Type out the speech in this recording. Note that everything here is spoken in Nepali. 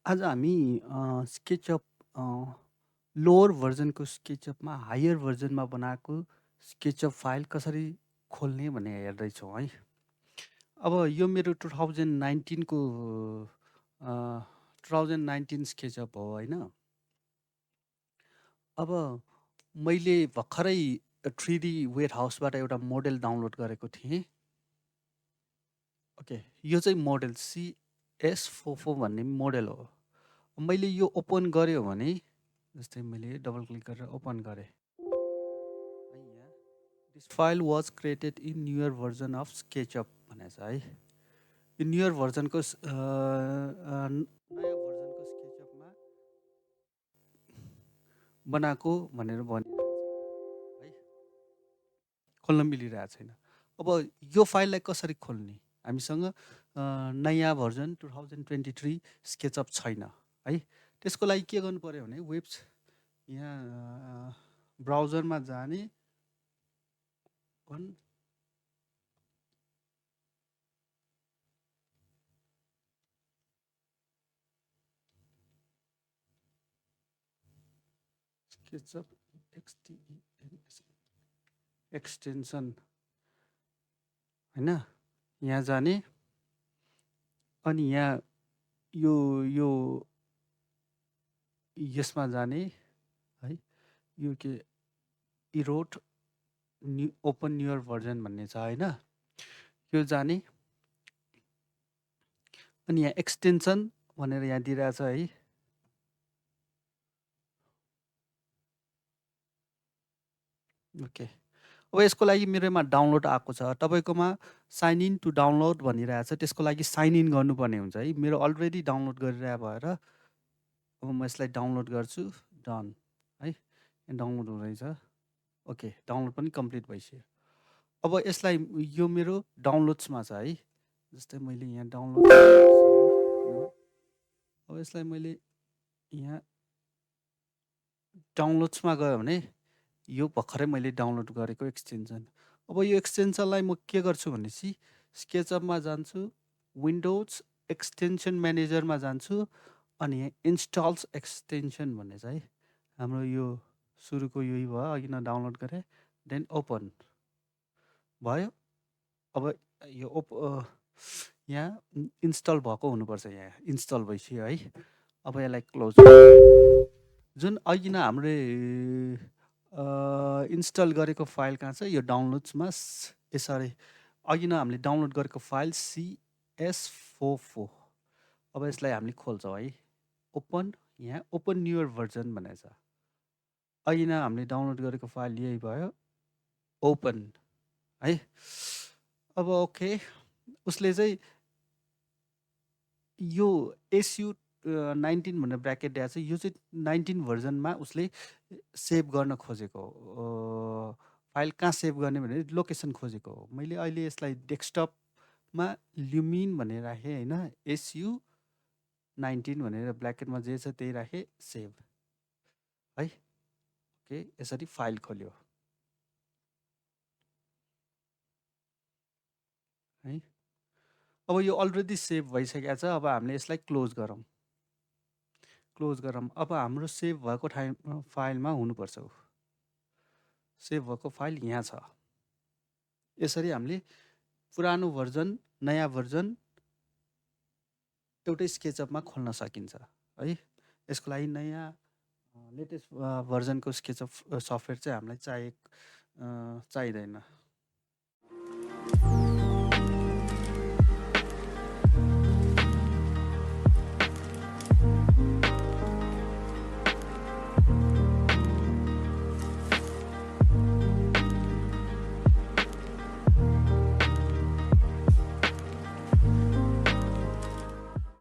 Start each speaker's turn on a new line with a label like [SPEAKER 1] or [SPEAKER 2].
[SPEAKER 1] आज हामी स्केचअप लोवर भर्जनको स्केचअपमा हायर भर्जनमा बनाएको स्केचअप फाइल कसरी खोल्ने भन्ने हेर्दैछौँ है। अब यो मेरो 2019 को 2019 स्केचअप हो होइन। अब मैले भर्खरै 3D वेयर हाउसबाट एउटा मोडेल डाउनलोड गरेको थिएँ। ओके, यो चाहिँ मोडेल CS44 भन्ने मोडेल हो। मैले यो ओपन गर्यो भने जस्तै मैले डबल क्लिक गरेर ओपन गरेँ है, यहाँ this file was created in newer version of SketchUp भनेको छ है। यो न्युयर भर्जनको नयाँ भर्जनको स्केचअपमा बनाएको भनेर भनिरहेको छ है, खोल्न मिलिरहेको छैन। अब यो फाइललाई कसरी खोल्ने? हामीसँग नयाँ भर्जन 2023 स्केचअप छैन है। त्यसको लागि के गर्नु पर्यो भने यहाँ ब्राउजरमा जाने SketchUp एक्सटेन्सन होइन, यहाँ जाने अनि यहाँ यो यो यसमा जाने है, यो के इरोड ओपन न्युयर भर्जन भन्ने छ होइन, यो जाने अनि यहाँ एक्सटेन्सन भनेर यहाँ दिइरहेछ है। ओके, अब यसको लागि मेरोमा डाउनलोड आएको छ, तपाईँकोमा साइन इन टु डाउनलोड भनिरहेछ, त्यसको लागि साइन इन गर्नुपर्ने हुन्छ है। मेरो अलरेडी डाउनलोड गरिरह भएर अब म यसलाई डाउनलोड गर्छु, डन है, डाउनलोड हुँदैछ। ओके, डाउनलोड पनि कम्प्लिट भइसक्यो। अब यसलाई यो मेरो डाउनलोड्समा छ है, जस्तै मैले यहाँ डाउनलोड अब यसलाई मैले यहाँ डाउनलोड्समा गयो भने यो भर्खरै मैले डाउनलोड गरेको एक्सटेन्सन। अब यो एक्सटेन्सनलाई म के गर्छु भनेपछि स्केचअपमा जान्छु, विन्डोज एक्सटेन्सन म्यानेजरमा जान्छु अनि यहाँ इन्स्टल्स एक्सटेन्सन भन्ने छ है, हाम्रो यो सुरुको यही भयो, अघि न डाउनलोड गरेँ, देन ओपन भयो। अब यो यहाँ इन्स्टल भएको हुनुपर्छ, यहाँ इन्स्टल भइसक्यो है। अब यसलाई क्लोज, जुन अघि न हामीले इन्स्टल गरेको फाइल कहाँ छ, यो डाउनलोड्समा यसरी अघि न हामीले डाउनलोड गरेको फाइल CS44। अब यसलाई हामीले खोल्छौँ है, ओपन, यहाँ ओपन न्युयर भर्जन भनेको छ, अघि न हामीले डाउनलोड गरेको फाइल यही भयो, ओपन है। अब ओके, उसले चाहिँ यो SU 19 भनेर ब्राकेट दिएको छ, यो चाहिँ 19 भर्जनमा उसले सेभ गर्न खोजेको फाइल कहाँ सेभ गर्ने भनेर लोकेसन खोजेको हो। मैले अहिले यसलाई डेस्कटपमा ल्युमिन भनेर राखेँ होइन, SU 19 भनेर ब्राकेटमा जे छ त्यही राखेँ, सेभ है। ओके, यसरी फाइल खोल्यो है। अब यो अलरेडी सेभ भइसकेको छ, अब हामीले यसलाई क्लोज गरौँ, क्लोज गरौँ। अब हाम्रो सेभ भएको फाइलमा हुनुपर्छ, सेभ भएको फाइल यहाँ छ। यसरी हामीले पुरानो भर्जन नयाँ भर्जन एउटै स्केचअपमा खोल्न सकिन्छ है। यसको लागि नयाँ लेटेस्ट भर्जनको स्केचअप सफ्टवेयर चाहिँ हामीलाई चाहिँदैन।